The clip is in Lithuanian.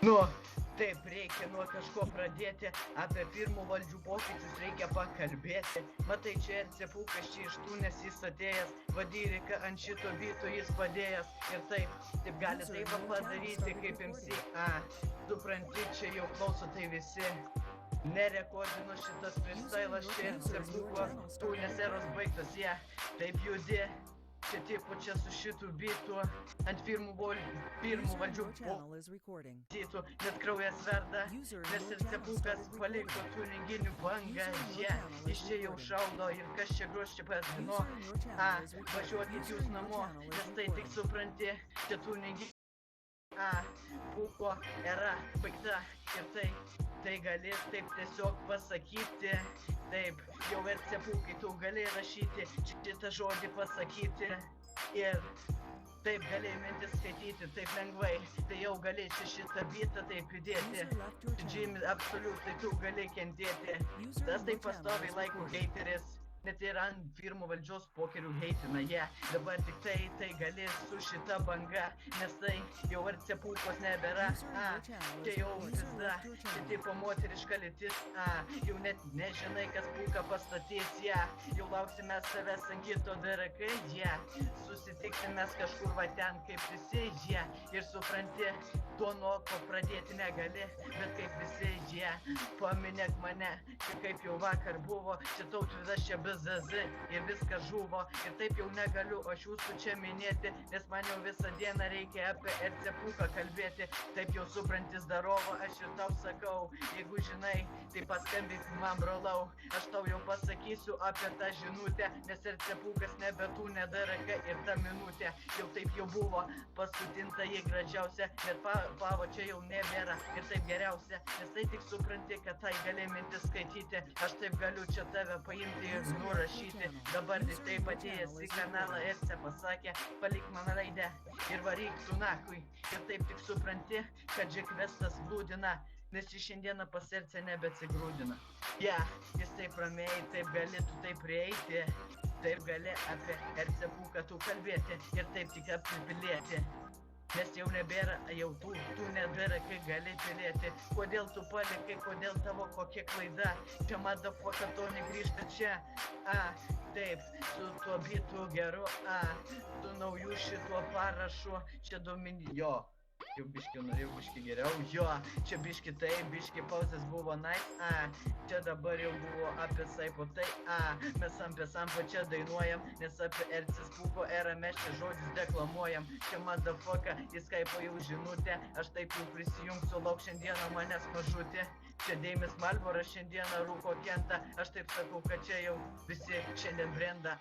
Nu, taip reikia nuo kažko pradėti, apie firmų valdžių pokyčius reikia pakalbėti. Matai, čia ir cepukas čia iš tų, nes jis atėjęs, vadyrika ant šito byto jis padėjęs. Ir taip gali taip padaryti kaip MC. Supranti, čia jau klauso tai visi. Nerekordinu šitas freestylas, čia ir cepuko, tu nes eros baigtas, taip judi. Čia tipo čia su šitų bytų, ant firmų valdžių pokyčių, net kraujas verda, nes ir cepukas paliko tuninginių bangą, iš čia jau šaudo ir kas čia gros čia pazino, važiuokit jūs namo, nes tai tik supranti, čia tuninginių, puko era baigta ir tai gali taip tiesiog pasakyti. Taip, jau ir cepukai tu gali rašyti, šitą žodį pasakyti. Ir taip gali mintis skaityti, taip lengvai. Tai jau gali šitą bitą taip judėti. Jimmy, absoliutai tu gali kentėti. Tas taip pastoviai laikų hateris. Net ir ant firmų valdžios pokerių heitina, dabar tik tai gali su šita banga, nes tai jau ar cepukos nebėra, čia jau visda, čia tipo moteriška lytis, jau net nežinai, kas puką pastatys, jau lauksime savęs ant kito DRK, susitiksim mes kažkur va ten kaip visi, ir supranti, to nuo ko pradėti negali, bet kaip visi, paminėk mane, čia kaip jau vakar buvo, čia Tautvydas čia BZZ ir viskas žuvo, ir taip jau negaliu aš jūsų čia minėti, nes man jau visą dieną reikia apie cepuką kalbėti, taip jau suprantis darovo, aš ir tau sakau, jeigu žinai, tai paskambink man brolau, aš tau jau pasakysiu apie tą žinutę, nes cepukas nebetų nedaraka ir ta minutė, jau taip jau buvo, paskutinta jį gražiausia, bet pavo čia jau nebėra ir taip geriausia, nes tai tik supranti, kad tai gali mintis skaityti, aš taip galiu čia tave paimti ir nurašyti, dabar tik taip atėjęs į kanalą ir pasakė, palik man raidę ir varyk tu nakui, ir taip tik supranti, kad Džekvestas blūdina, nes jis šiandieną pas RC nebeatsigrūdina. Jis taip ramiai, taip gali tu taip prieiti, taip gali apie cepuką tu kalbėti ir taip tik apipilėti. Nes jau nebėra, jau tu nebėra, kai gali tylėti. Kodėl tu palikai, kodėl tavo kokia klaida? Čia motherfucker to negrįžta čia. Taip, su tuo bitu geru, su naujų šituo parašu. Čia jo, jau biški geriau, čia biški taip, biški pauzės buvo nice, čia dabar jau buvo apie saipo tai, mes apie sampo čia dainuojam, nes apie RC puko erą mes čia žodžius deklamuojam, čia motherfucker, jis kaipo jau žinutė, aš taip jau prisijungsiu, lauk šiandieną manęs mažutė, čia Deimis Malbora šiandieną rūko kenta, aš taip sakau, kad čia jau visi šiandien brenda,